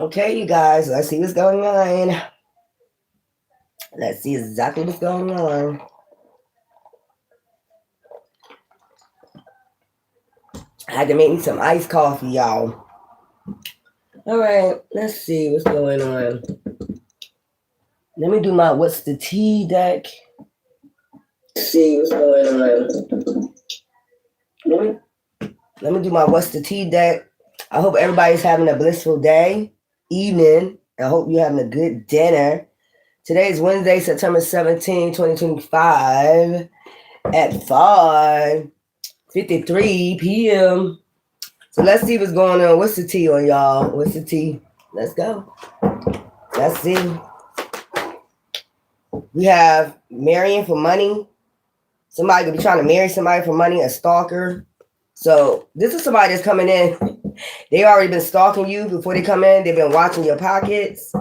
Okay, you guys, let's see what's going on. Let's see exactly what's going on. I had to make me some iced coffee, y'all. All right, let's see what's going on. Let me do my what's the tea deck. Let's see what's going on. Let me let me do my what's the tea deck. I hope everybody's having a blissful day, evening. I hope you're having a good dinner. Today is Wednesday, September 17, 2025 at 5:53 p.m. So let's see what's going on. What's the tea on y'all? What's the tea? Let's go. Let's see. We have marrying for money. Somebody could be trying to marry somebody for money, a stalker. So this is somebody that's coming in. They already been stalking you before they come in. They've been watching your pockets.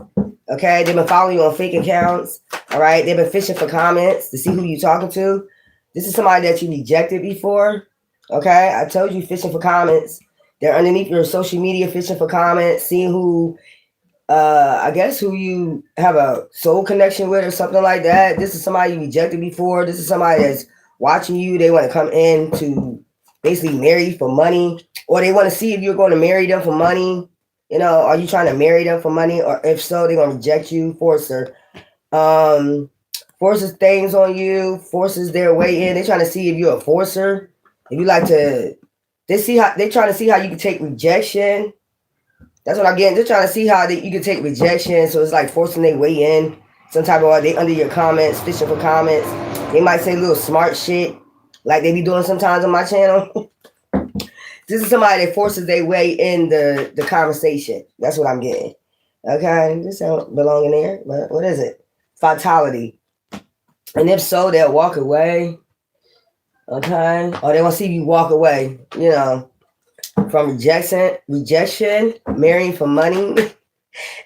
Okay. They've been following you on fake accounts. All right. They've been fishing for comments to see who you're talking to. This is somebody that you rejected before. Okay. I told you fishing for comments. They're underneath your social media fishing for comments, seeing who I guess who you have a soul connection with or something like that. This is somebody you rejected before. This is somebody that's watching you. They want to come in to basically marry you for money, or they want to see if you're going to marry them for money. You know, are you trying to marry them for money? Or if so, they're gonna reject you, forcer. Forces things on you, forces their way in. They're trying to see if you're a forcer. If you like to they trying to see how you can take rejection. That's what I'm getting. They're trying to see how you can take rejection. So it's like forcing their way in. Some type of they under your comments, fishing for comments. They might say little smart shit like they be doing sometimes on my channel. This is somebody that forces their way in the conversation. That's what I'm getting. Okay, this don't belong in there. But what is it? Fatality. And if so, they'll walk away. Okay, or they want to see you walk away. You know, from rejection, marrying for money.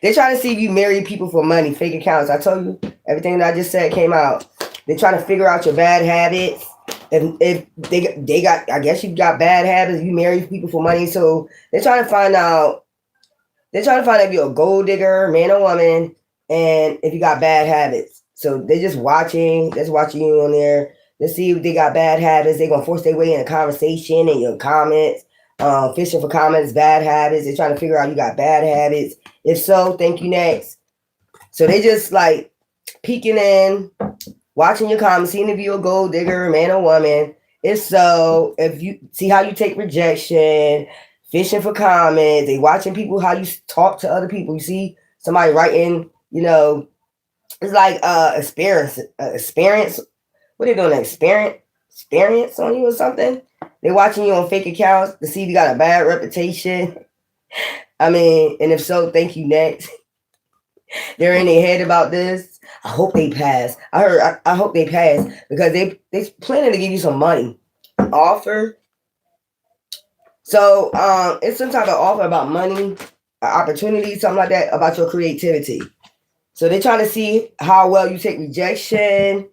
They're trying to see if you marry people for money, fake accounts. I told you everything that I just said came out. They're trying to figure out your bad habits. If they got, I guess you got bad habits. You marry people for money, so they're trying to find out. They're trying to find out if you're a gold digger, man or woman, and if you got bad habits. So they're just watching. They're just watching you on there. Let's see if they got bad habits. They're gonna force their way in a conversation and your comments. Fishing for comments, bad habits. They're trying to figure out you got bad habits. If so, thank you next. So they just like peeking in, watching your comments, seeing if you're a gold digger, man or woman. If so, if you see how you take rejection, fishing for comments, they watching people how you talk to other people. You see somebody writing, you know, it's like experience. What are they doing? Experience on you or something? They're watching you on fake accounts to see if you got a bad reputation. I mean, and if so, thank you next. They're in their head about this. I hope they pass. I hope they pass because they planning to give you some money. Offer. So it's some type of offer about money, opportunity, something like that, about your creativity. So they're trying to see how well you take rejection,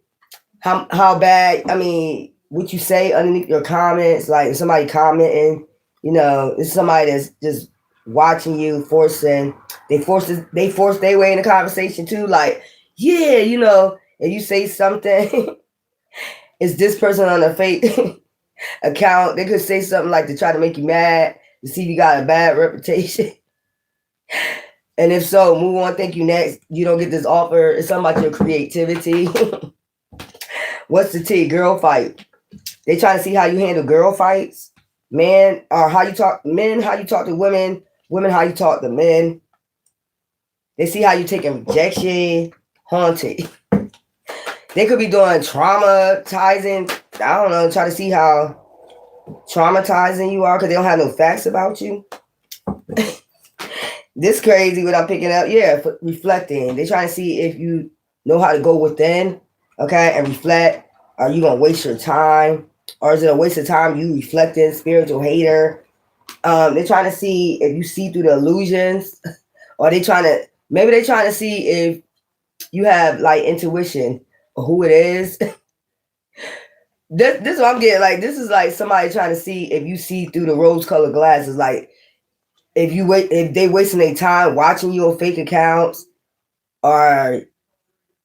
how bad, I mean, what you say underneath your comments, like if somebody commenting, you know, it's somebody that's just watching you, forcing, they force their way in the conversation too, like, yeah, you know, if you say something, is this person on a fake account, they could say something like to try to make you mad, to see if you got a bad reputation. And if so, move on, thank you next. You don't get this offer. It's something about your creativity. What's the tea? Girl fight. They trying to see how you handle girl fights. Men, or how you talk, men, how you talk to women, women, how you talk to men. They see how you taking rejection, haunted. They could be doing traumatizing. I don't know, try to see how traumatizing you are because they don't have no facts about you. This crazy what I'm picking up. Yeah, reflecting. They trying to see if you know how to go within, okay, and reflect. Are you gonna waste your time, or is it a waste of time? You reflecting, spiritual hater. They're trying to see if you see through the illusions, or maybe they trying to see if you have like intuition or who it is. This is what I'm getting. Like this is like somebody trying to see if you see through the rose-colored glasses. Like if they wasting their time watching you on fake accounts, or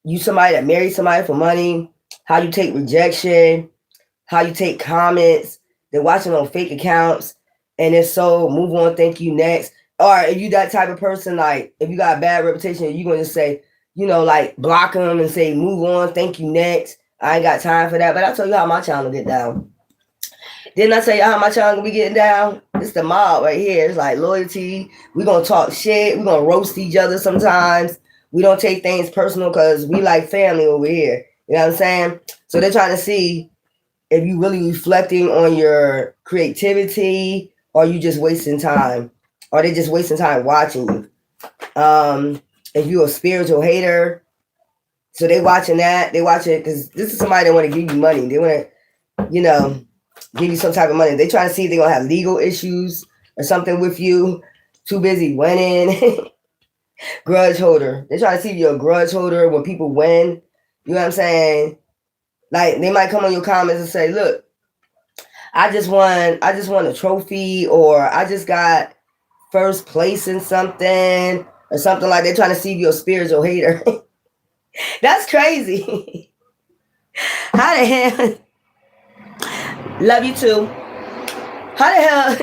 you somebody that married somebody for money, how you take rejection, how you take comments, they're watching on fake accounts, and if so, move on, thank you, next. Or if you that type of person, like if you got a bad reputation, you're gonna say, like block them and say, move on, thank you, next. I ain't got time for that. But I tell you how my channel get down. Didn't I tell you how my channel be getting down? It's the mob right here. It's like loyalty. We're gonna talk shit. We're gonna roast each other sometimes. We don't take things personal because we like family over here. You know what I'm saying? So they're trying to see if you really reflecting on your creativity, or you just wasting time, or they just wasting time watching you. If you're a spiritual hater, so they watching that. They watch it because this is somebody that want to give you money. They want to, give you some type of money. They trying to see if they're gonna have legal issues or something with you. Too busy winning. Grudge holder. They're trying to see if you're a grudge holder when people win. You know what I'm saying? Like they might come on your comments and say, look, I just won a trophy, or I just got first place in something, or something like that. They're trying to see if you're a spiritual hater. That's crazy. How the hell? Love you too. How the hell?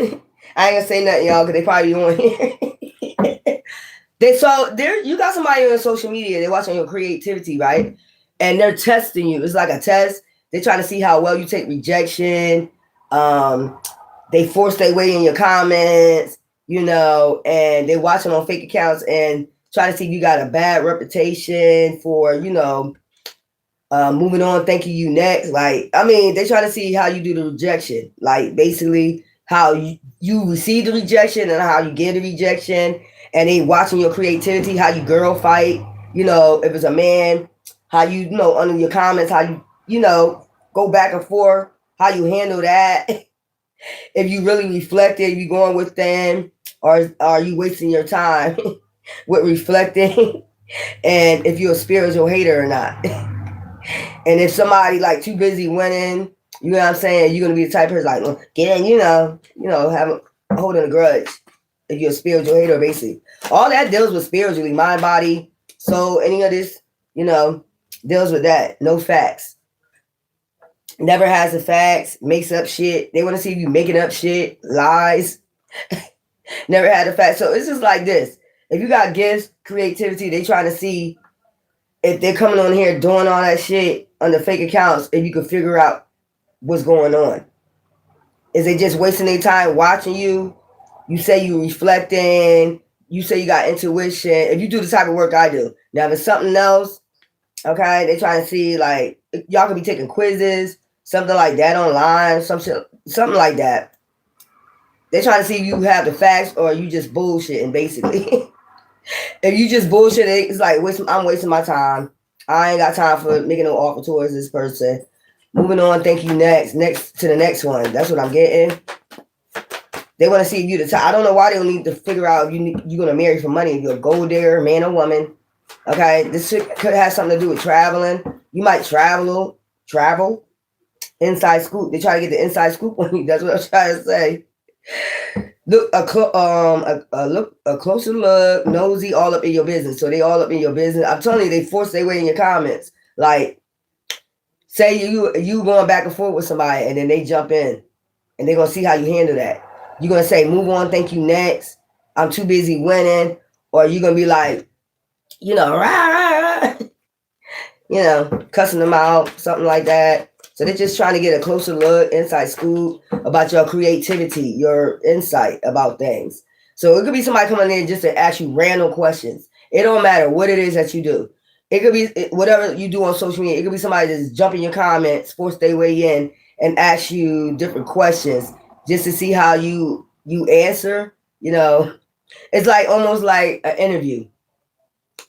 I ain't gonna say nothing, y'all, because they probably on here. You got somebody on social media, they're watching your creativity, right? And they're testing you. It's like a test. They're trying to see how well you take rejection. They force their way in your comments, and they watching on fake accounts and try to see if you got a bad reputation for, moving on, thank you, next. Like, I mean, they try to see how you do the rejection. Like, basically, how you receive the rejection and how you get the rejection. And they watching your creativity, how you girl fight. If it's a man, how you, under your comments, how you, go back and forth, how you handle that. If you really reflected, you going with them, or are you wasting your time with reflecting? And if you're a spiritual hater or not. And if somebody like too busy winning, you know what I'm saying, you're gonna be the type of person like, well, get in, holding a grudge. If you're a spiritual hater, basically. All that deals with spiritually, mind, body, soul, any of this, deals with that. No facts. Never has the facts, makes up shit. They want to see you making up shit, lies. Never had the facts. So it's just like this. If you got gifts, creativity, they trying to see if they're coming on here doing all that shit on the fake accounts, if you can figure out what's going on. Is they just wasting their time watching you? You say you reflecting. You say you got intuition. If you do the type of work I do. Now, if it's something else, okay, they trying to see, like, y'all could be taking quizzes, something like that online, something like that. They're trying to see if you have the facts or you just bullshitting, basically. If you just bullshit, it's like I'm wasting my time. I ain't got time for making no offer towards this person. Moving on, thank you, next to the next one. That's what I'm getting. They want to see if you the type. I don't know why they don't need to figure out if you're going to marry for money. If you're a gold digger, man or woman. Okay, this could have something to do with traveling. You might travel. Inside scoop. They try to get the inside scoop on you. That's what I'm trying to say. Look a closer look, nosy, all up in your business. So they all up in your business. I'm telling you, they force their way in your comments. Like, say you going back and forth with somebody, and then they jump in, and they're gonna see how you handle that. You're gonna say, "Move on, thank you, next. I'm too busy winning," or you're gonna be like, rah, rah, rah. Cussing them out, something like that. So they're just trying to get a closer look, inside scoop about your creativity, your insight about things. So it could be somebody coming in just to ask you random questions. It don't matter what it is that you do. It could be whatever you do on social media. It could be somebody just jump in your comments, force their way in, and ask you different questions just to see how you answer. It's like almost like an interview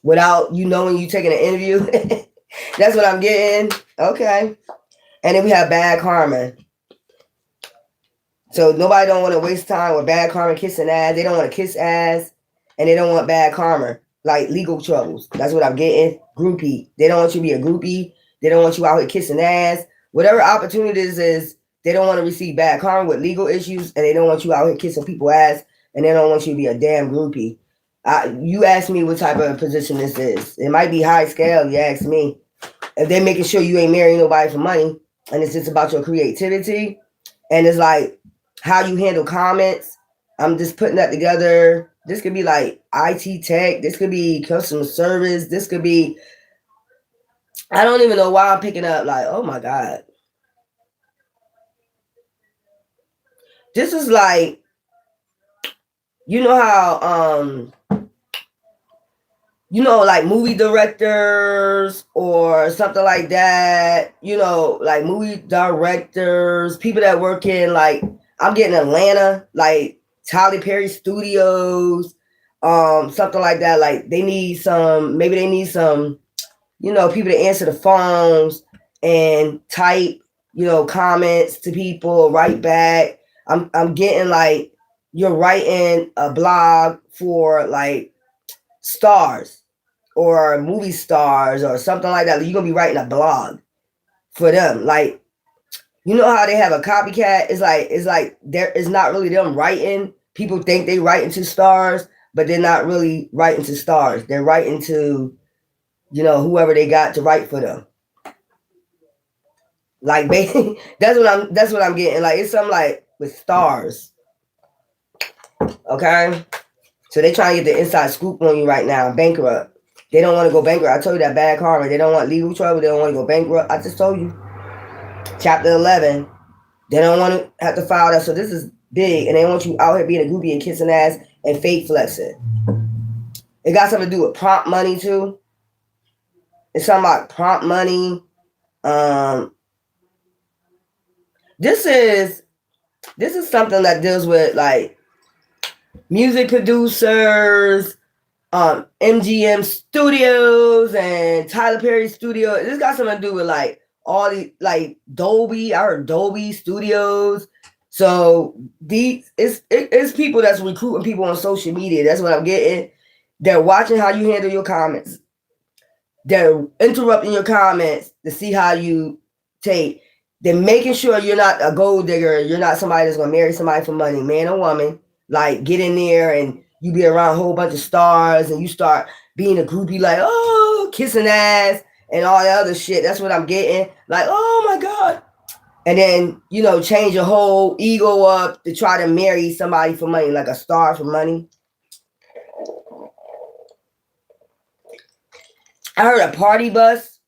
without you knowing you taking an interview. That's what I'm getting. Okay. And then we have bad karma. So nobody don't want to waste time with bad karma kissing ass. They don't want to kiss ass, and they don't want bad karma, like legal troubles. That's what I'm getting. Groupie. They don't want you to be a groupie. They don't want you out here kissing ass. Whatever opportunities is, they don't want to receive bad karma with legal issues, and they don't want you out here kissing people ass and they don't want you to be a damn groupie. You ask me what type of position this is. It might be high scale. You ask me. If they're making sure you ain't marrying nobody for money, and it's just about your creativity, and it's like how you handle comments. I'm just putting that together. This could be like IT tech. This could be customer service. This could be. I don't even know why I'm picking up. Like, oh my god, this is like, you know how like movie directors or something like that, like movie directors, people that work in, like, I'm getting Atlanta, like Tyler Perry Studios, something like that. Like they need some people to answer the phones and type, comments to people, write back. I'm getting like, you're writing a blog for like stars or movie stars or something like that. You're gonna be writing a blog for them. Like, you know how they have a copycat? It's like there is not really them writing. People think they writing to stars, but they're not really writing to stars. They're writing to, whoever they got to write for them. Like, that's what I'm getting. Like, it's something like with stars. Okay, so they trying to get the inside scoop on you right now. Bankrupt. They don't want to go bankrupt. I told you that bad karma. They don't want legal trouble. They don't want to go bankrupt. I just told you. Chapter 11. They don't want to have to file that. So this is big, and they want you out here being a groupie and kissing ass and fake flexing. It got something to do with prompt money too. It's something about prompt money. This is something that deals with like music producers, MGM Studios and Tyler Perry Studio. This got something to do with like all the like Dolby. I heard Dolby Studios. So it's people that's recruiting people on social media. That's what I'm getting. They're watching how you handle your comments. They're interrupting your comments to see how you take. They're making sure you're not a gold digger. You're not somebody that's gonna marry somebody for money, man or woman. Like, get in there and you be around a whole bunch of stars and you start being a groupie, like, oh, kissing ass and all that other shit. That's what I'm getting. Like, oh my God. And then, change your whole ego up to try to marry somebody for money, like a star for money. I heard a party bus.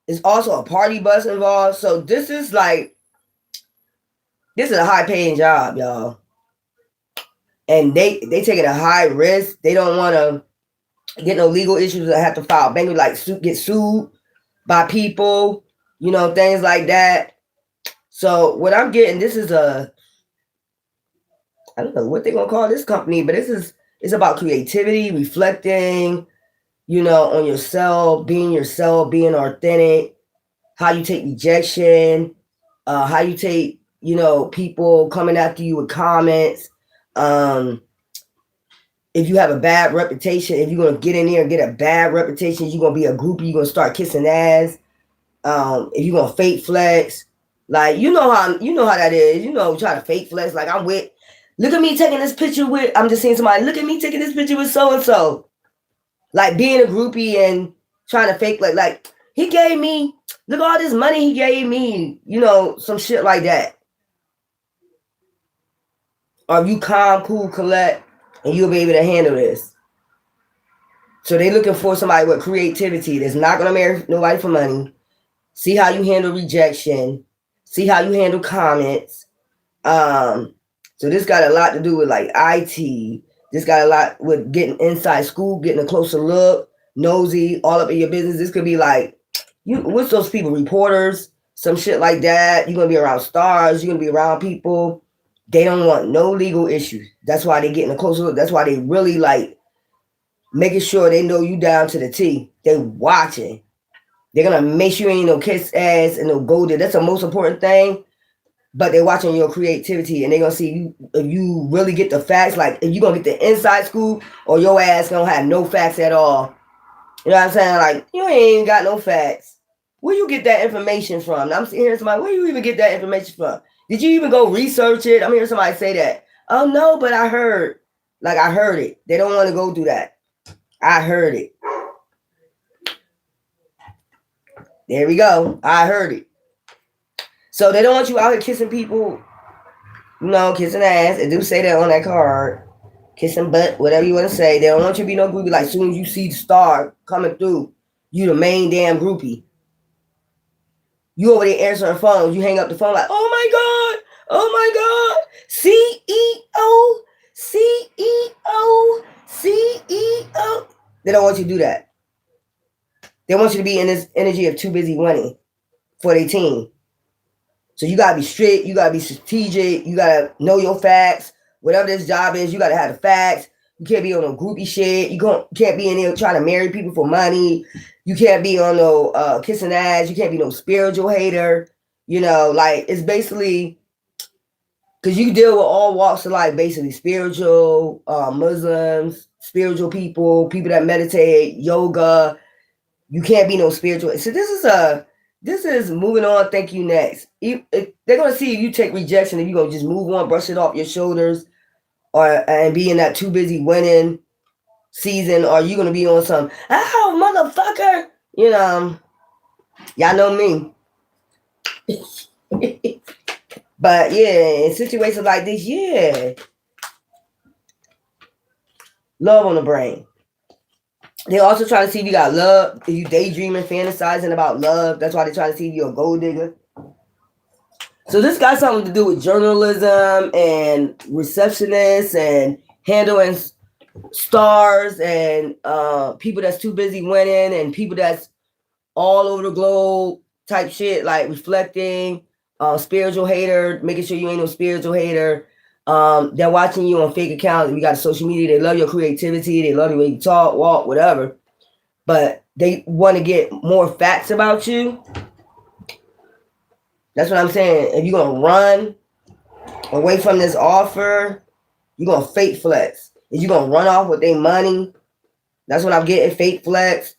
There's also a party bus involved. So this is a high paying job, y'all. And they taking a high risk. They don't want to get no legal issues or have to file bankruptcy, like get sued by people, things like that. So what I'm getting, this is I don't know what they're gonna call this company, but it's about creativity, reflecting, on yourself, being authentic, how you take rejection, how you take, people coming after you with comments. If you have a bad reputation, if you're gonna get in there and get a bad reputation, you're gonna be a groupie, you're gonna start kissing ass. If you're gonna fake flex, like you know how that is, try to fake flex, like look at me taking this picture with, I'm just seeing somebody, look at me taking this picture with so and so. Like being a groupie and trying to fake like he gave me, look at all this money he gave me, some shit like that. Or you calm, cool, collect, and you'll be able to handle this. So they're looking for somebody with creativity that's not going to marry nobody for money. See how you handle rejection. See how you handle comments. So this got a lot to do with like IT. This got a lot with getting inside school, getting a closer look, nosy, all up in your business. This could be like, what's those people, reporters, some shit like that. You're going to be around stars. You're going to be around people. They don't want no legal issues. That's why they getting a closer look. That's why they really like making sure they know you down to the T. They watching. They're gonna make sure you ain't no kiss ass and no golden. That's the most important thing. But they're watching your creativity and they're gonna see you if you really get the facts. Like if you're gonna get the inside scoop or your ass gonna have no facts at all. You know what I'm saying? Like you ain't got no facts. Where you get that information from? I'm hearing somebody, where you even get that information from? Did you even go research it? I'm hearing somebody say that. Oh no, but I heard. Like I heard it. They don't want to go through that. I heard it. There we go. I heard it. So they don't want you out here kissing people, kissing ass. They do say that on that card. Kissing butt, whatever you want to say. They don't want you to be no groupie. Like, soon as you see the star coming through, you the main damn groupie. You over there answering phones. You hang up the phone like, oh my God, CEO, CEO, CEO. They don't want you to do that. They want you to be in this energy of too busy winning for their team. So you gotta be strict, you gotta be strategic, you gotta know your facts. Whatever this job is, you gotta have the facts. You can't be on no groupie shit. You can't be in there trying to marry people for money. You can't be on no kissing ass. You can't be no spiritual hater. Like, it's basically because you deal with all walks of life, basically spiritual, Muslims, spiritual people that meditate, yoga. You can't be no spiritual. So this is moving on. Thank you. Next, they're gonna see if you take rejection. If you gonna just move on, brush it off your shoulders, and be in that too busy winning season, or you gonna be on some motherfucker. Y'all know me. But yeah, in situations like this, yeah, love on the brain. They also try to see if you got love. If you daydreaming, fantasizing about love, that's why they try to see if you're a gold digger. So this got something to do with journalism and receptionists and handling stars and people that's too busy winning and people that's all over the globe type shit, like reflecting, spiritual hater, making sure you ain't no spiritual hater. They're watching you on fake accounts. You got social media. They love your creativity. They love the way you talk, walk, whatever. But they want to get more facts about you. That's what I'm saying. If you're going to run away from this offer, you're going to fake flex. If you're going to run off with their money, that's what I'm getting, fake flex,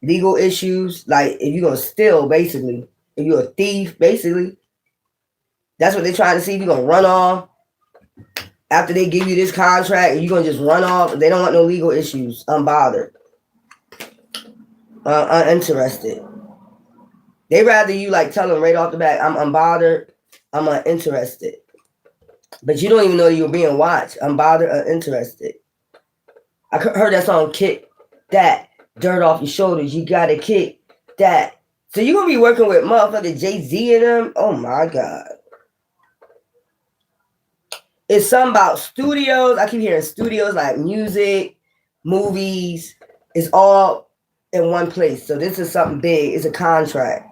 legal issues. Like, if you're going to steal, basically, if you're a thief, basically, that's what they're trying to see. If you're going to run off after they give you this contract, you're going to just run off. They don't want no legal issues. Unbothered. Uninterested. They rather you like tell them right off the bat, I'm unbothered, I'm uninterested. But you don't even know you're being watched. Unbothered, uninterested. I heard that song, Kick That Dirt Off Your Shoulders. You gotta kick that. So you're gonna be working with motherfucking Jay-Z and them? Oh my God. It's something about studios. I keep hearing studios like music, movies. It's all in one place. So this is something big. It's a contract.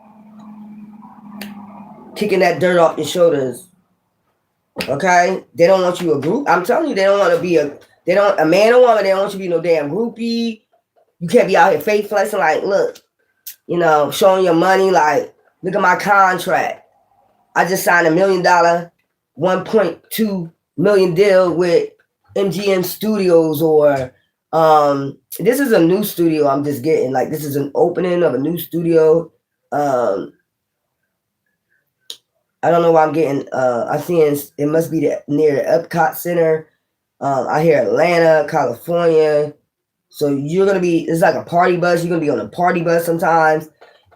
Kicking that dirt off your shoulders. Okay? They don't want you a group. I'm telling you, they don't want to be a man or woman, they don't want you to be no damn groupie. You can't be out here fake flexing like, look, showing your money like, look at my contract. I just signed $1 million, 1.2 million deal with MGM Studios, or this is a new studio I'm just getting. Like, this is an opening of a new studio. I don't know why I'm getting, I think it must be near the Epcot Center. I hear Atlanta, California. So you're going to be, it's like a party bus. You're going to be on a party bus sometimes.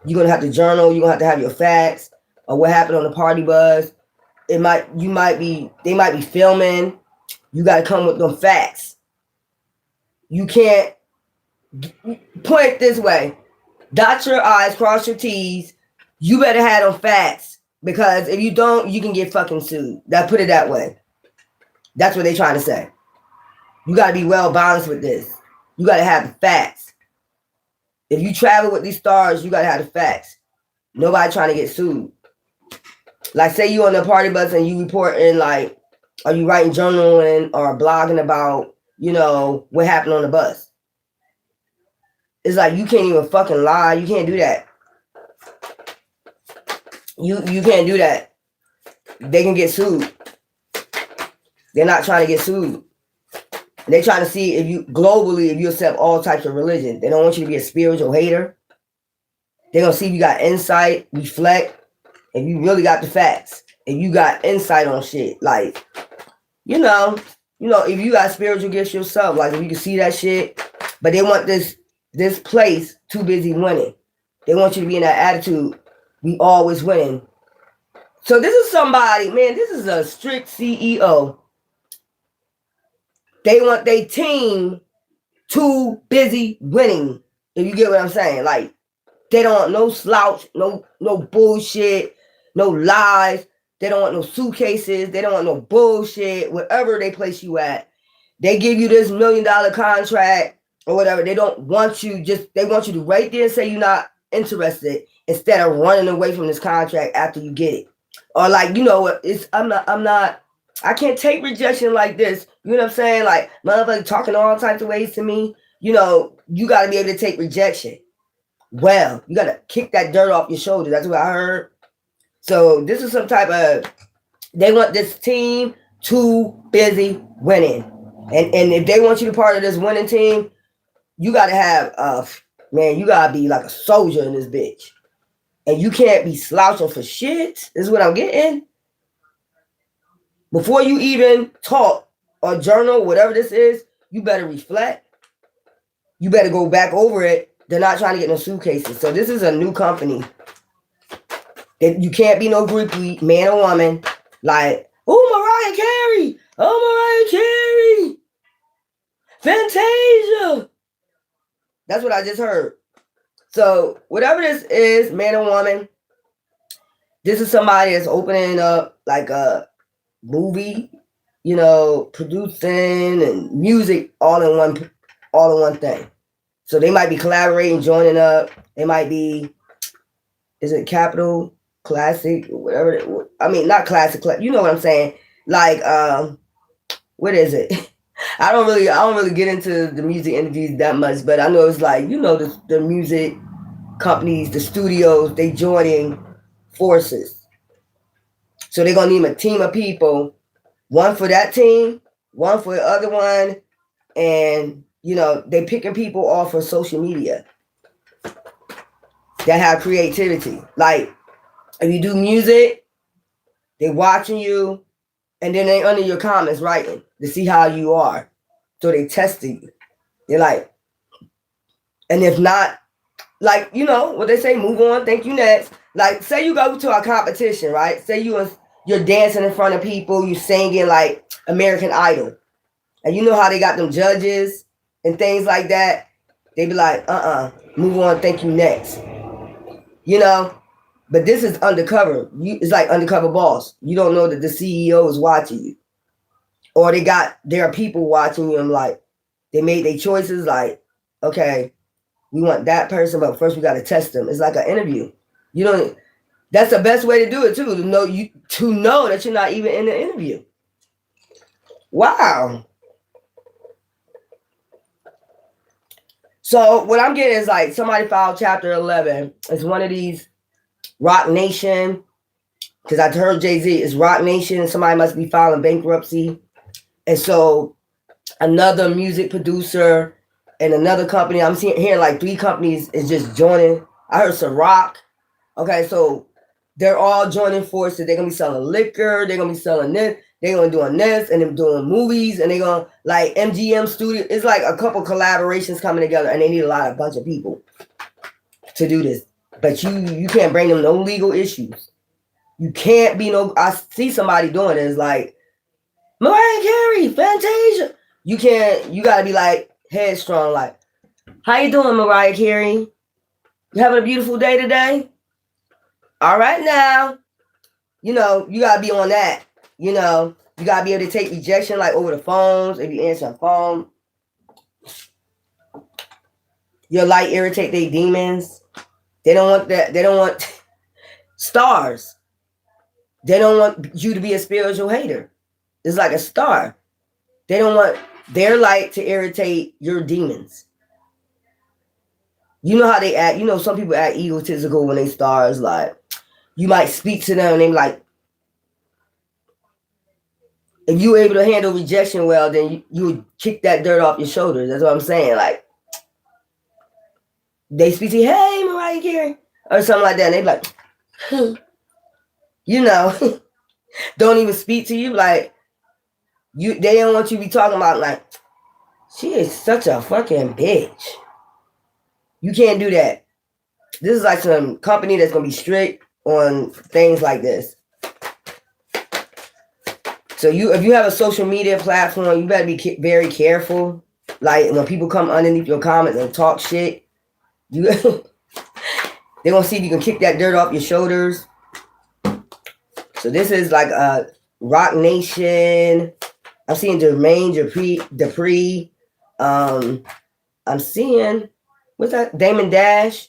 You're going to have to journal. You're going to have your facts of what happened on the party bus. They might be filming. You got to come with them facts. You can't point it this way. Dot your I's, cross your T's. You better have them facts. Because if you don't, you can get fucking sued. Put it that way. That's what they're trying to say. You got to be well balanced with this. You got to have the facts. If you travel with these stars, you got to have the facts. Nobody trying to get sued. Like, say you on the party bus and you reporting, like, are you writing journaling or blogging about, what happened on the bus? It's like you can't even fucking lie. You can't do that. You can't do that. They can get sued. They're not trying to get sued. They're trying to see if you accept all types of religion. They don't want you to be a spiritual hater. They're going to see if you got insight, reflect, if you really got the facts. If you got insight on shit. Like, you know, if you got spiritual gifts yourself, like if you can see that shit, but they want this place too busy winning. They want you to be in that attitude, we always winning. So this is somebody, man, this is a strict CEO. They want their team too busy winning. If you get what I'm saying. Like, they don't want no slouch, no bullshit, no lies. They don't want no suitcases. They don't want no bullshit. Wherever they place you at, they give you this $1 million contract or whatever. They don't want you, they want you to right there and say you're not interested instead of running away from this contract after you get it. Or like, I can't take rejection like this. You know what I'm saying? Like, motherfucker talking all types of ways to me. You got to be able to take rejection. Well, you got to kick that dirt off your shoulder. That's what I heard. So this is some type of, they want this team too busy winning. And if they want you to be part of this winning team, you got to have, you got to be like a soldier in this bitch. And you can't be slouching for shit. This is what I'm getting. Before you even talk or journal, whatever this is, you better reflect. You better go back over it. They're not trying to get no suitcases. So this is a new company. You can't be no groupie, man or woman. Like, oh, Mariah Carey. Oh, Mariah Carey. Fantasia. That's what I just heard. So whatever this is, man or woman, this is somebody that's opening up like a movie, producing and music all in one thing. So they might be collaborating, joining up. They might be, is it Capital Classic or whatever? I mean, not Classic. You know what I'm saying? Like, what is it? I don't really get into the music industry that much, but I know it's like, the music companies, the studios, they joining forces. So they're gonna need a team of people, one for that team, one for the other one, and they picking people off of social media that have creativity. Like, if you do music, they watching you, and then they under your comments writing to see how you are. So they testing you. They're like, and if not, like, what they say, move on, thank you, next. Like, say you go to a competition, right? Say you're dancing in front of people, you singing like American Idol. And you know how they got them judges and things like that? They be like, move on, thank you, next. But this is undercover. It's like undercover boss. You don't know that the CEO is watching you. Or there are people watching you and like, they made their choices like, okay, we want that person, but first we got to test them. It's like an interview. That's the best way to do it too, to know that you're not even in the interview. Wow. So what I'm getting is like somebody filed Chapter 11. It's one of these Roc Nation, because I heard Jay-Z, it's Roc Nation. Somebody must be filing bankruptcy. And so another music producer and another company, I'm hearing like 3 companies is just joining. I heard Ciroc. Okay, so they're all joining forces. They're going to be selling liquor. They're going to be selling this. They're going to be doing this, and they're doing movies, and they're going to, like, MGM Studio. It's like a couple collaborations coming together, and they need a bunch of people to do this. But you can't bring them no legal issues. You can't be I see somebody doing it. It's like, Mariah Carey, Fantasia. You got to be like headstrong, like, how you doing, Mariah Carey? You having a beautiful day today? All right now. You got to be on that. You got to be able to take rejection like over the phones. If you answer a phone, your light irritate their demons. They don't want that. They don't want stars. They don't want you to be a spiritual hater. It's like a star. They don't want their light to irritate your demons. You know how they act. Some people act egotistical when they stars. Like, you might speak to them and they like, if you're able to handle rejection well, then you would kick that dirt off your shoulders. That's what I'm saying. Like, they speak to you, hey, Mariah Carey, or something like that. And they be like, don't even speak to you. Like, They don't want you to be talking about like, she is such a fucking bitch. You can't do that. This is like some company that's gonna be strict on things like this. So if you have a social media platform, you better be very careful. Like when people come underneath your comments and talk shit, they're gonna see if you can kick that dirt off your shoulders. So this is like a Rock Nation. I'm seeing Jermaine Dupri. I'm seeing what's that? Damon Dash.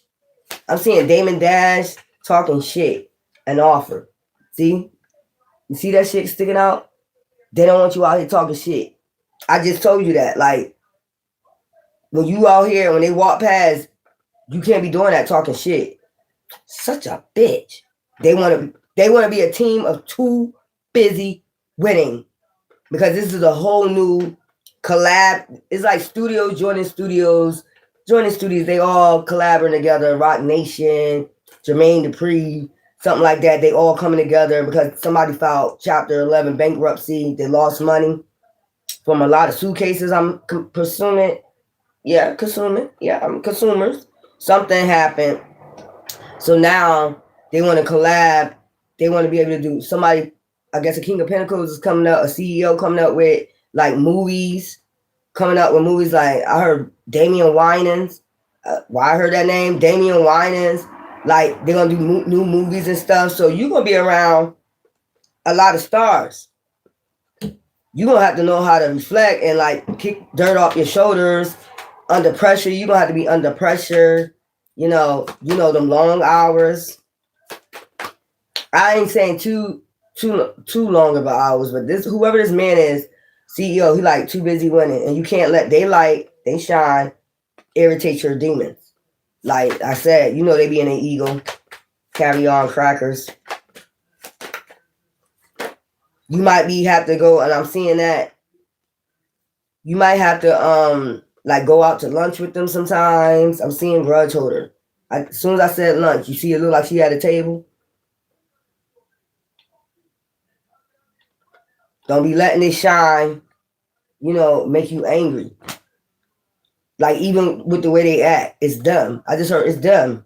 I'm seeing Damon Dash talking shit. An offer. See? You see that shit sticking out? They don't want you out here talking shit. I just told you that. Like, when you out here, when they walk past, you can't be doing that talking shit. Such a bitch. They want to be a team of too busy winning. Because this is a whole new collab. It's like studios joining studios. They all collaborating together. Rock Nation, Jermaine Dupri, something like that. They all coming together because somebody filed Chapter 11 bankruptcy. They lost money from a lot of suitcases. I'm consuming. Yeah, consuming. Yeah, I'm consumers. Something happened. So now they want to collab. They want to be able to do somebody. I guess a King of Pentacles is coming up. A CEO coming up with like movies. Coming up with movies like I heard Damian Winans. Why I heard that name, Damian Winans. Like they're gonna do new movies and stuff. So you're gonna be around a lot of stars. You're gonna have to know how to reflect and like kick dirt off your shoulders under pressure. You're gonna have to be under pressure. You know them long hours. I ain't saying too long of hours, but whoever this man is, CEO, he like too busy winning, and you can't let they shine irritate your demons. Like I said, they be in an ego, carry on crackers. You might have to go, and I'm seeing that you might have to like go out to lunch with them sometimes. I'm seeing grudge holder. As soon as I said lunch, you see it look like she had a table. Don't be letting it shine, make you angry. Like even with the way they act, it's dumb. I just heard it's dumb.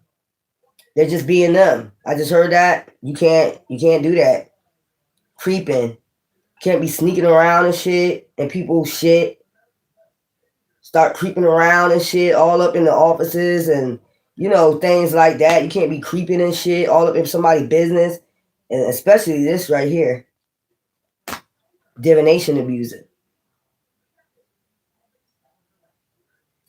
They're just being them. I just heard that. You can't do that. Creeping. Can't be sneaking around and shit and people shit. Start creeping around and shit all up in the offices and things like that. You can't be creeping and shit all up in somebody's business. And especially this right here. Divination abuser.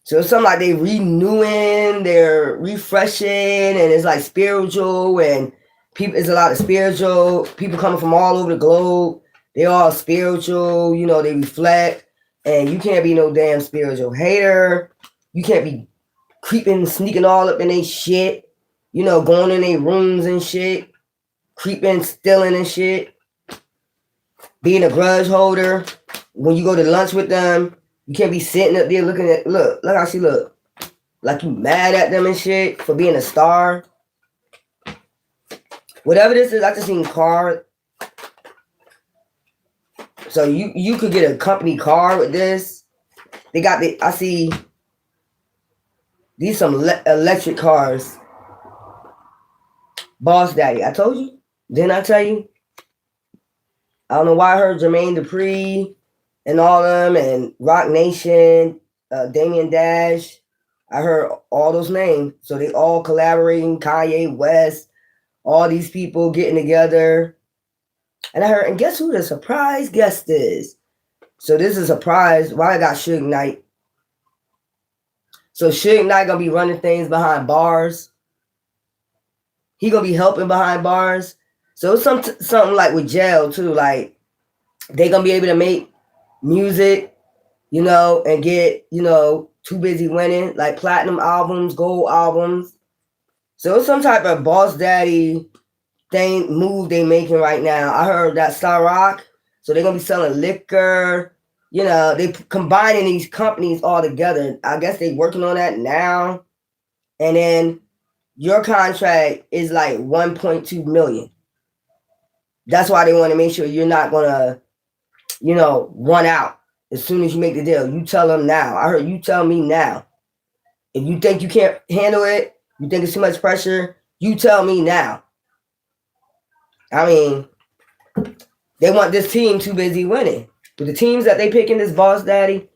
So it's something like they renewing, they're refreshing, and it's like spiritual, and people. It's a lot of spiritual people coming from all over the globe. They all spiritual, they reflect, and you can't be no damn spiritual hater. You can't be creeping, sneaking all up in their shit, going in their rooms and shit, creeping, stealing and shit, being a grudge holder. When you go to lunch with them, you can't be sitting up there looking at, look how she look. Like you mad at them and shit for being a star. Whatever this is, I just seen card. So you could get a company car with this. They got I see these some electric cars. Boss Daddy, I told you. Didn't I tell you? I don't know why I heard Jermaine Dupri and all them and Rock Nation, Damian Dash. I heard all those names. So they all collaborating, Kanye West, all these people getting together. And I heard, and guess who the surprise guest is? So this is a surprise. Why I got Suge Knight. So Suge Knight gonna be running things behind bars. He gonna be helping behind bars. So it's something like with jail too. Like they gonna be able to make music, and get, too busy winning, like platinum albums, gold albums. So it's some type of Boss Daddy move they making right now. I heard that Ciroc. So they're gonna be selling liquor. They combining these companies all together. I guess they working on that now. And then your contract is like 1.2 million. That's why they want to make sure you're not gonna run out as soon as you make the deal. You tell them now. I heard you tell me now. If you think you can't handle it, you think it's too much pressure, you tell me now. I mean, they want this team too busy winning. But the teams that they pick in this Boss Daddy,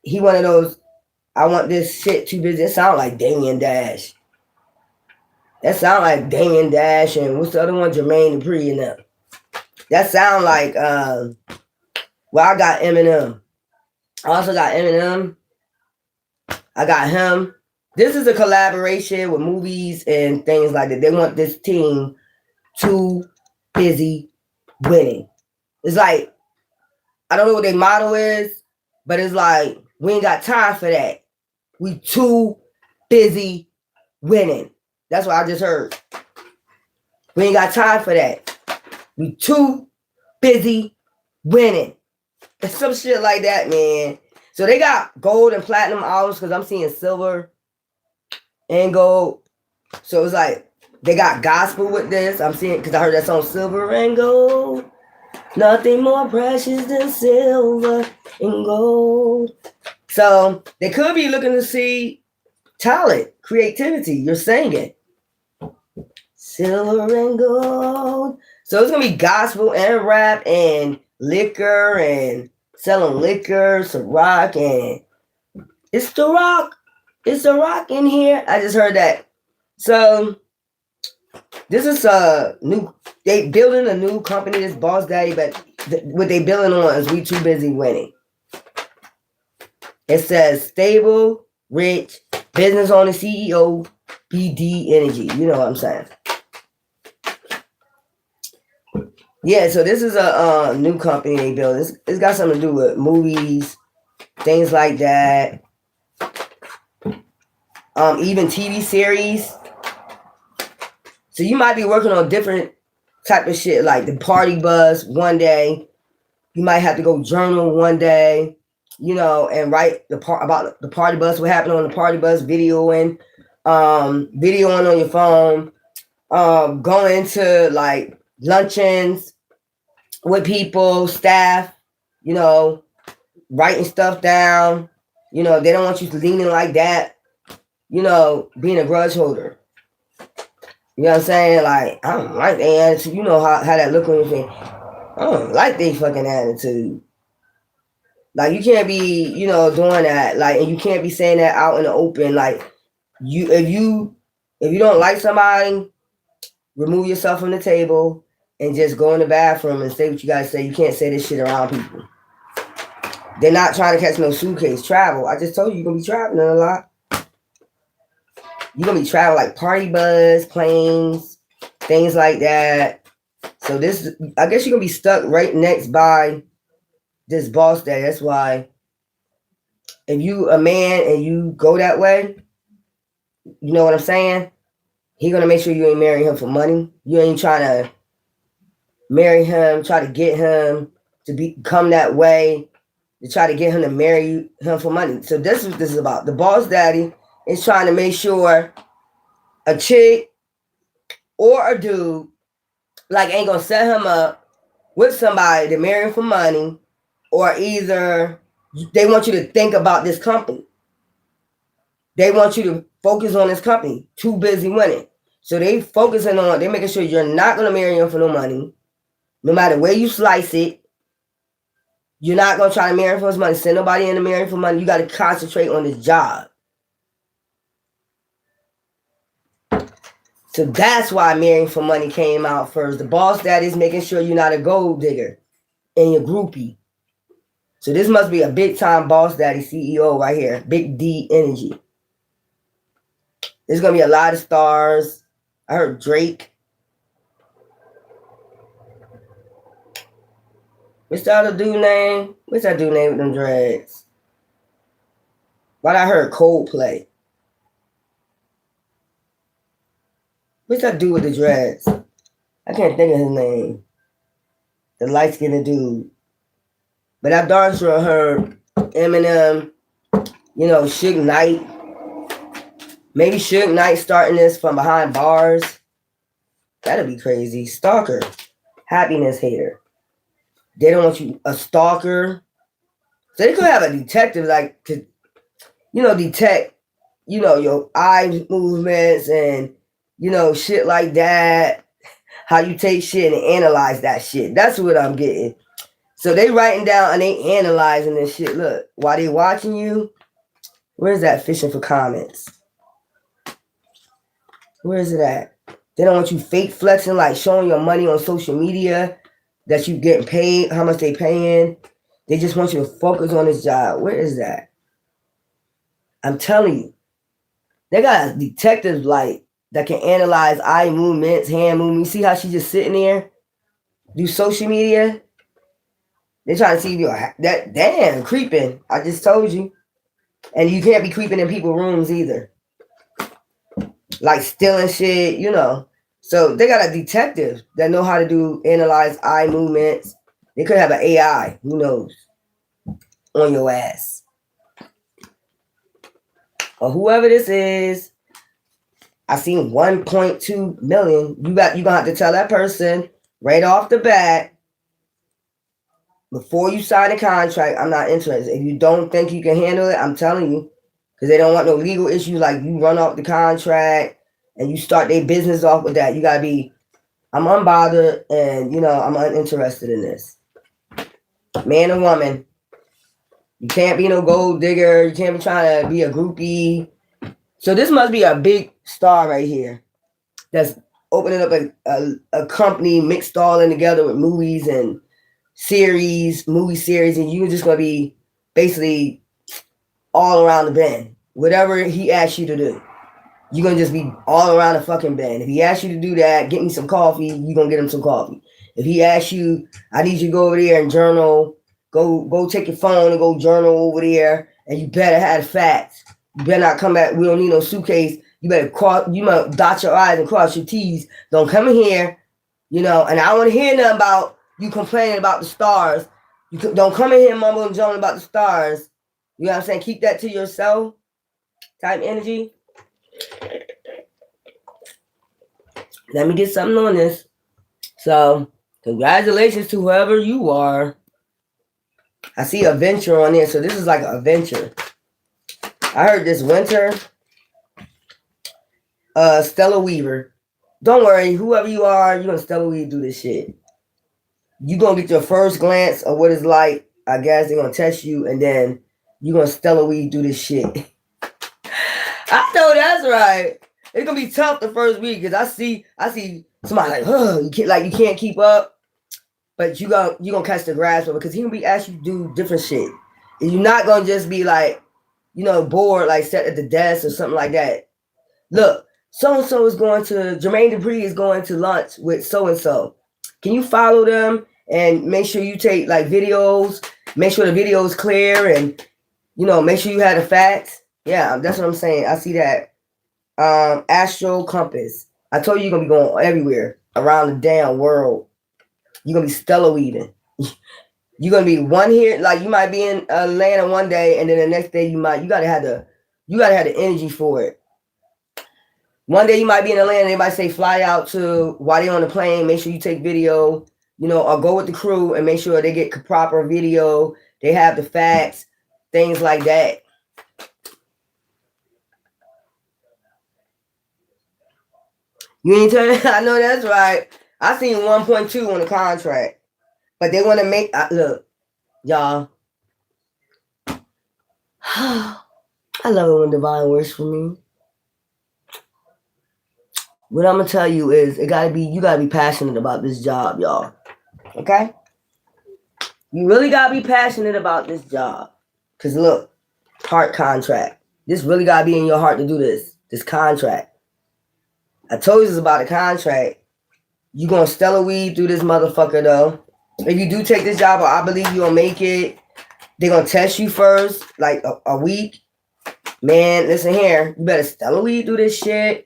he one of those, I want this shit too busy. It sound like Damian Dash. That sound like Damian Dash and what's the other one? Jermaine Dupri and them. That sound like, I got Eminem. I also got Eminem. I got him. This is a collaboration with movies and things like that. They want this team too busy winning. It's like, I don't know what their motto is, but it's like, we ain't got time for that. We too busy winning. That's what I just heard. We ain't got time for that. We too busy winning. It's some shit like that, man. So they got gold and platinum albums because I'm seeing silver and gold. So it's like they got gospel with this. I'm seeing, because I heard that song Silver and Gold. Nothing more precious than silver and gold. So they could be looking to see talent, creativity. You're singing. Silver and gold. So it's going to be gospel and rap and liquor and selling liquor, Ciroc, and it's the rock. It's the rock in here. I just heard that. So this is a new, they building a new company, this Boss Daddy, but what they building on is we too busy winning. It says stable, rich, business owner, CEO, BD Energy. You know what I'm saying? Yeah, so this is a new company they build. It's got something to do with movies, things like that. Even TV series. So you might be working on different type of shit, like the party bus one day. You might have to go journal one day, and write about the party bus, what happened on the party bus, videoing on your phone, going to like luncheons with people, staff, writing stuff down. They don't want you leaning like that, being a grudge holder. You know what I'm saying? Like, I don't like their attitude. You know how that look on your face. I don't like their fucking attitude. Like, you can't be, doing that. Like, and you can't be saying that out in the open. Like, if you don't like somebody, remove yourself from the table and just go in the bathroom and say what you gotta say. You can't say this shit around people. They're not trying to catch no suitcase. Travel. I just told you, you're gonna be traveling a lot. You're going to be traveling like party bus, planes, things like that. So this, I guess you're going to be stuck right next by this Boss Daddy. That's why if you a man and you go that way, you know what I'm saying? He going to make sure you ain't marrying him for money. You ain't trying to marry him, try to get him to become that way, to try to get him to marry him for money. So this is what this is about. The Boss Daddy is trying to make sure a chick or a dude like ain't gonna set him up with somebody to marry him for money, or either they want you to think about this company. They want you to focus on this company. Too busy winning. So they making sure you're not gonna marry him for no money. No matter where you slice it, you're not gonna try to marry him for his money. Send nobody in to marry him for money. You gotta concentrate on this job. So that's why Marrying for Money came out first. The Boss Daddy is making sure you're not a gold digger and you're groupie. So this must be a big time Boss Daddy CEO right here. Big D Energy. There's going to be a lot of stars. I heard Drake. What's that other dude name? What's that dude name with them dreads? But I heard Coldplay. What's that dude with the dreads? I can't think of his name. The light-skinned dude. But I've darn sure heard Eminem, Suge Knight. Maybe Suge Knight starting this from behind bars. That'd be crazy. Stalker. Happiness hater. They don't want you a stalker. So they could have a detective like to, detect, your eye movements and, shit like that. How you take shit and analyze that shit. That's what I'm getting. So they writing down and they analyzing this shit. Look, while they watching you, where's that fishing for comments? Where is it at? They don't want you fake flexing, like showing your money on social media that you getting paid, how much they paying. They just want you to focus on this job. Where is that? I'm telling you, they got detectives like that can analyze eye movements, hand movements. See how she just sitting there? Do social media? They trying to see if you're that damn creeping. I just told you. And you can't be creeping in people's rooms either. Like stealing shit, So they got a detective that know how to analyze eye movements. They could have an AI, who knows, on your ass. Or whoever this is, I seen 1.2 million. You gonna have to tell that person right off the bat, before you sign a contract, I'm not interested. If you don't think you can handle it, I'm telling you, because they don't want no legal issues like you run off the contract and you start their business off with that. You gotta be, I'm unbothered and I'm uninterested in this. Man or woman, you can't be no gold digger. You can't be trying to be a groupie. So this must be a big star right here that's opening up a company mixed all in together with movies and movie series, and you're just gonna be basically all around the bend. Whatever he asks you to do, you're gonna just be all around the fucking bend. If he asks you to do that, get me some coffee, you're gonna get him some coffee. If he asks you, I need you to go over there and journal, go take your phone and go journal over there, and you better have the facts. You better not come back. We don't need no suitcase. You better dot your I's and cross your T's. Don't come in here, and I don't want to hear nothing about you complaining about the stars. Don't come in here mumbling and jumbling about the stars. You know what I'm saying? Keep that to yourself type energy. Let me get something on this. So, congratulations to whoever you are. I see a venture on there. So, this is like a venture. I heard this winter. Stella Weaver. Don't worry. Whoever you are, you're going to Stella Weaver do this shit. You're going to get your first glance of what it's like. I guess they're going to test you. And then you're going to Stella Weaver do this shit. I know that's right. It's gonna be tough the first week because I see somebody like, you can't keep up, but you gonna catch the grasp of it because he gonna be asking you to do different shit. And you're not gonna just be like, bored, like sat at the desk or something like that. Look, so-and-so is going to, Jermaine Dupri is going to lunch with so-and-so. Can you follow them and make sure you take like videos, make sure the video is clear and, make sure you have the facts. Yeah, that's what I'm saying. I see that. Astro Compass. I told you you're going to be going everywhere around the damn world. You're going to be Stella weaving. You're going to be one here, like you might be in Atlanta one day and then the next day you gotta have the energy for it. One day you might be in Atlanta, they might say fly out to, while they're on the plane, make sure you take video, or go with the crew and make sure they get proper video, they have the facts, things like that. You ain't telling? I know that's right. I seen 1.2 on the contract, but they want to make. Look, y'all. I love it when divine works for me. What I'm gonna tell you is, you gotta be passionate about this job, y'all. Okay? You really gotta be passionate about this job, cause look, heart contract. This really gotta be in your heart to do this contract. I told you it's about a contract. You gonna Stella weave through this motherfucker though. If you do take this job, I believe you'll make it. They're gonna test you first, like a week. Man, listen here. You better Stella weave through this shit.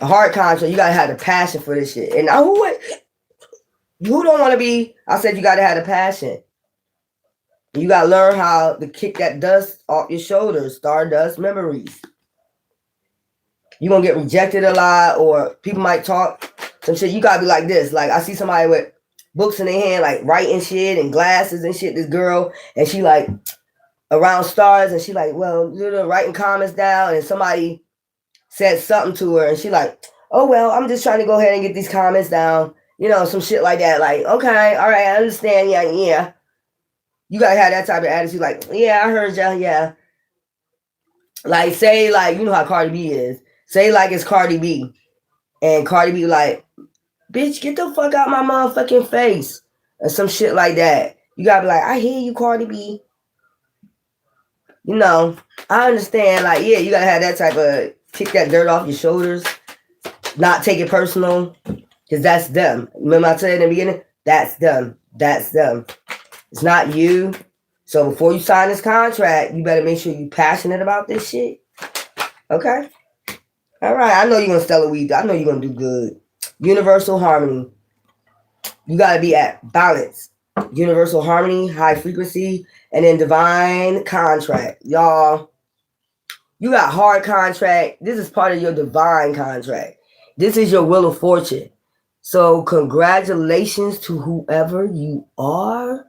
A hard contract, you gotta have the passion for this shit. And now who don't want to be? I said you gotta have the passion. You gotta learn how to kick that dust off your shoulders, stardust memories. You're gonna get rejected a lot, or people might talk some shit. You gotta be like this. Like I see somebody with books in their hand, like writing shit and glasses and shit. This girl, and she like around stars, and she like, well, writing comments down, and somebody said something to her, and she like, oh well, I'm just trying to go ahead and get these comments down, some shit like that. Like, okay, all right, I understand. Yeah, yeah. You gotta have that type of attitude. Like, yeah, I heard ya. Yeah. Like, say, like, you know how Cardi B is. Say, like, it's Cardi B, and Cardi B like, bitch, get the fuck out my motherfucking face, or some shit like that. You gotta be like, I hear you, Cardi B. I understand. Like, yeah, you gotta have that type of kick that dirt off your shoulders, not take it personal, because that's them. Remember I said in the beginning, that's them. That's them. It's not you. So before you sign this contract, you better make sure you're passionate about this shit. Okay? All right. I know you're going to sell a weed. I know you're going to do good. Universal harmony. You got to be at balance. Universal harmony, high frequency, and then divine contract. Y'all, you got hard contract. This is part of your divine contract. This is your wheel of fortune. So congratulations to whoever you are.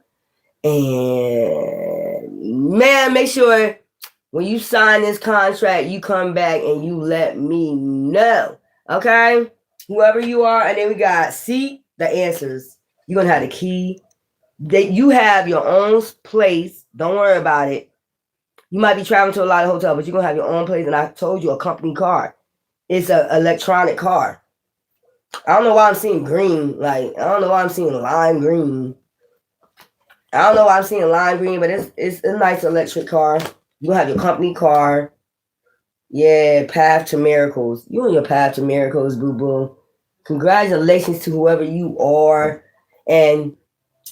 And man, make sure when you sign this contract, you come back and you let me know. Okay? Whoever you are. And then we got C, the answers. You're going to have the key. That you have your own place. Don't worry about it. You might be traveling to a lot of hotels, but you're going to have your own place. And I told you, a company car. It's an electronic car. I don't know why I'm seeing green. Like, I don't know why I'm seeing lime green. I don't know why I'm seeing lime green, but it's a nice electric car. You have your company car. Yeah, path to miracles. You on your path to miracles, boo-boo. Congratulations to whoever you are. And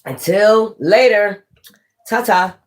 until later, ta-ta.